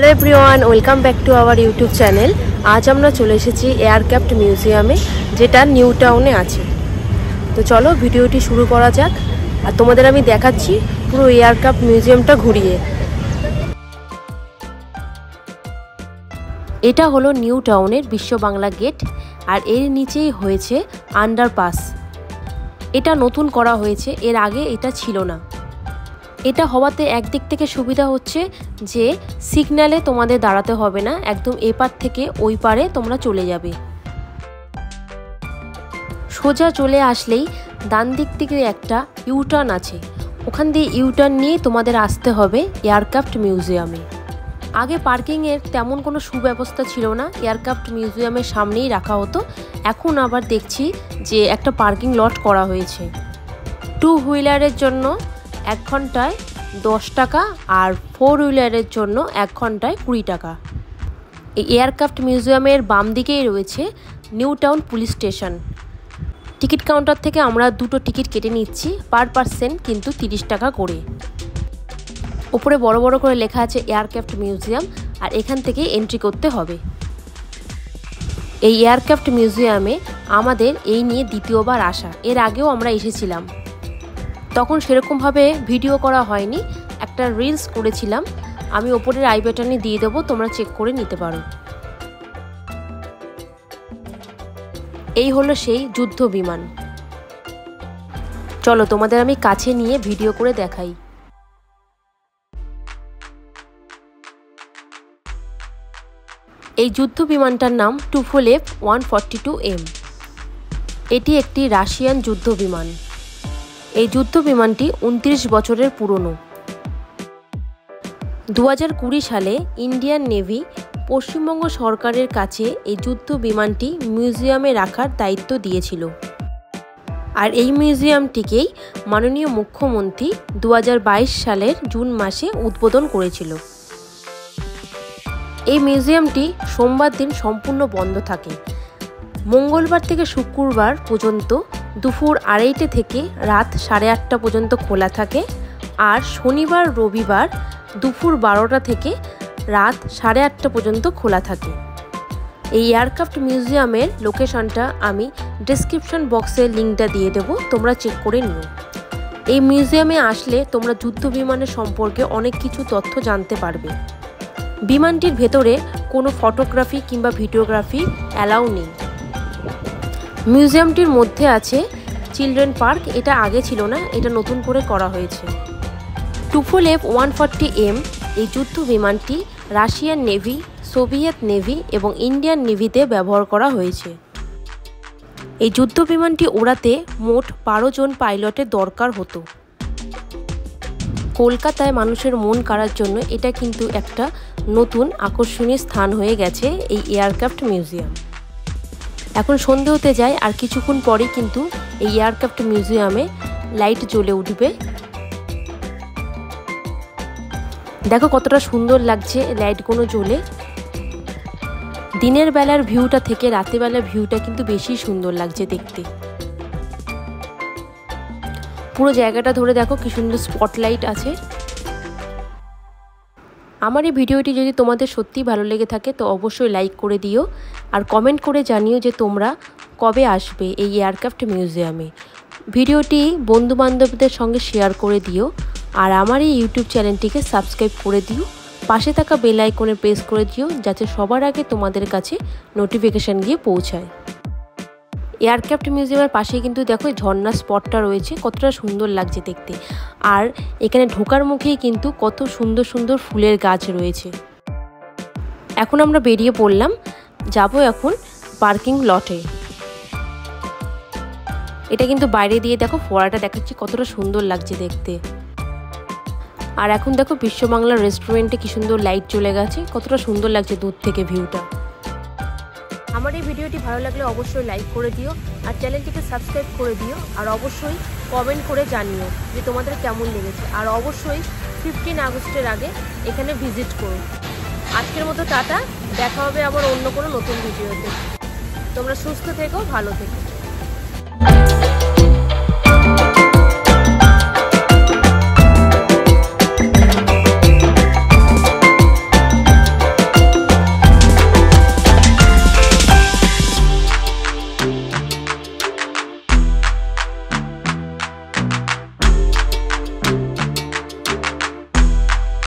Hello everyone, welcome back to our YouTube channel. আজ আমরা চলে এসেছি এয়ারক্রাফট মিউজিয়ামে, যেটা নিউ টাউনে আছে। তো চলো ভিডিওটি শুরু করা যাক, আর তোমাদের আমি দেখাচ্ছি পুরো এয়ারক্রাফট মিউজিয়ামটা ঘুরিয়ে। এটা হলো নিউ টাউনের বিশ্ব বাংলা গেট, আর এর নিচেই হয়েছে আন্ডারপাস। এটা নতুন করা হয়েছে, এর আগে এটা ছিল না। এটা হওয়াতে একদিক থেকে সুবিধা হচ্ছে যে সিগন্যালে তোমাদের দাঁড়াতে হবে না, একদম এপার থেকে ওই পারে তোমরা চলে যাবে। সোজা চলে আসলেই ডান দিক থেকে একটা ইউটার্ন আছে, ওখান দিয়ে ইউটার্ন নিয়ে তোমাদের আসতে হবে এয়ারক্রাফট মিউজিয়ামে। আগে পার্কিংয়ের তেমন কোনো সুব্যবস্থা ছিল না, এয়ারক্রাফট মিউজিয়ামের সামনেই রাখা হতো। এখন আবার দেখছি যে একটা পার্কিং লট করা হয়েছে। 2 হুইলারের জন্য 1 ঘন্টায় 10 টাকা, আর 4 হুইলারের জন্য 1 ঘন্টায় 20 টাকা। এই এয়ারক্রাফট মিউজিয়ামের বাম দিকেই রয়েছে new town police station. Ticket counter থেকে আমরা 2টো টিকিট কেটে নিচ্ছি, পার পার্সন কিন্তু 30 টাকা করে। ওপরে বড় বড় করে লেখা আছে এয়ারক্রাফট মিউজিয়াম, আর এখান থেকে এন্ট্রি করতে হবে। এই এয়ারক্রাফট মিউজিয়ামে আমাদের এই নিয়ে দ্বিতীয়বার আসা, এর আগেও আমরা এসেছিলাম। তখন সেরকমভাবে ভিডিও করা হয়নি, একটা রিলস করেছিলাম। আমি ওপরের আই বাটনে দিয়ে দেবো, তোমরা চেক করে নিতে পারো। এই হলো সেই যুদ্ধ বিমান। চলো তোমাদের আমি কাছে নিয়ে ভিডিও করে দেখাই। এই যুদ্ধ বিমানটার নাম টুফোলেভ 142M। এটি একটি রাশিয়ান যুদ্ধ বিমান। এই যুদ্ধ বিমানটি 29 বছরের পুরনো। 2020 সালে ইন্ডিয়ান নেভি পশ্চিমবঙ্গ সরকারের কাছে এই যুদ্ধ বিমানটি মিউজিয়ামে রাখার দায়িত্ব দিয়েছিল। আর এই মিউজিয়ামটিকেই মাননীয় মুখ্যমন্ত্রী 2022 সালের জুন মাসে উদ্বোধন করেছিল। এই মিউজিয়ামটি সোমবার দিন সম্পূর্ণ বন্ধ থাকে। মঙ্গলবার থেকে শুক্রবার পর্যন্ত দুপুর 2:30 থেকে রাত 8:30 পর্যন্ত খোলা থাকে, আর শনিবার রবিবার দুপুর 12টা থেকে রাত 8:30 পর্যন্ত খোলা থাকে। এই এয়ারক্রাফট মিউজিয়ামের লোকেশনটা আমি ডেসক্রিপশন বক্সে লিঙ্কটা দিয়ে দেবো, তোমরা চেক করে নিও। এই মিউজিয়ামে আসলে তোমরা যুদ্ধ বিমানের সম্পর্কে অনেক কিছু তথ্য জানতে পারবে। বিমানটির ভেতরে কোনো ফটোগ্রাফি কিংবা ভিডিওগ্রাফি অ্যালাউ নেই। মিউজিয়ামটির মধ্যে আছে চিলড্রেন পার্ক, এটা আগে ছিল না, এটা নতুন করে করা হয়েছে। টুফোলেভ 140M এই যুদ্ধ বিমানটি রাশিয়ান নেভি, সোভিয়েত নেভি এবং ইন্ডিয়ান নেভিতে ব্যবহার করা হয়েছে। এই যুদ্ধ বিমানটি ওড়াতে মোট 12 জন পাইলটের দরকার হতো। কলকাতায় মানুষের মন কাড়ার জন্য এটা কিন্তু একটা নতুন আকর্ষণীয় স্থান হয়ে গেছে এই এয়ারক্রাফট মিউজিয়াম। এখন সন্ধে হতে যায়, আর কিছুক্ষণ পরেই কিন্তু এই এয়ারক্রাফট মিউজিয়ামে লাইট জ্বলে উঠবে। দেখো কতটা সুন্দর লাগছে লাইটগুলো জ্বলে। দিনের বেলার ভিউটা থেকে রাতের বেলার ভিউটা কিন্তু বেশি সুন্দর লাগছে দেখতে। পুরো জায়গাটা ধরে দেখো কি সুন্দর স্পটলাইট আছে। আমার এই ভিডিওটি যদি তোমাদের সত্যিই ভালো লেগে থাকে তো অবশ্যই লাইক করে দিও, আর কমেন্ট করে জানিও যে তোমরা কবে আসবে এই এয়ারক্রাফট মিউজিয়ামে। ভিডিওটি বন্ধুবান্ধবদের সঙ্গে শেয়ার করে দিও, আর আমার এই ইউটিউব চ্যানেলটিকে সাবস্ক্রাইব করে দিও। পাশে থাকা বেল আইকনে প্রেস করে দিও, যাতে সবার আগে তোমাদের কাছে নোটিফিকেশান গিয়ে পৌঁছায়। এয়ারক্রাফট মিউজিয়ামের পাশে কিন্তু দেখো ঝর্ণা স্পটটা রয়েছে, কতটা সুন্দর লাগছে দেখতে। আর এখানে ঢোকার মুখেই কিন্তু কত সুন্দর সুন্দর ফুলের গাছ রয়েছে। এখন আমরা বেরিয়ে পড়লাম, যাব এখন পার্কিং লটে। এটা কিন্তু বাইরে দিয়ে দেখো ফোয়ারাটা দেখাচ্ছি, কতটা সুন্দর লাগছে দেখতে। আর এখন দেখো বিশ্ব বাংলা রেস্টুরেন্টে কি সুন্দর লাইট চলে গেছে, কতটা সুন্দর লাগছে দূর থেকে ভিউটা। আমার এই ভিডিওটি ভালো লাগলে অবশ্যই লাইক করে দিও, আর চ্যানেলটিকে সাবস্ক্রাইব করে দিও, আর অবশ্যই কমেন্ট করে জানিও যে তোমাদের কেমন লেগেছে। আর অবশ্যই 15 আগস্টের আগে এখানে ভিজিট করো। আজকের মতো টাটা, দেখা হবে আবার অন্য কোনো নতুন ভিডিওতে। তোমরা সুস্থ থেকো, ভালো থেকো।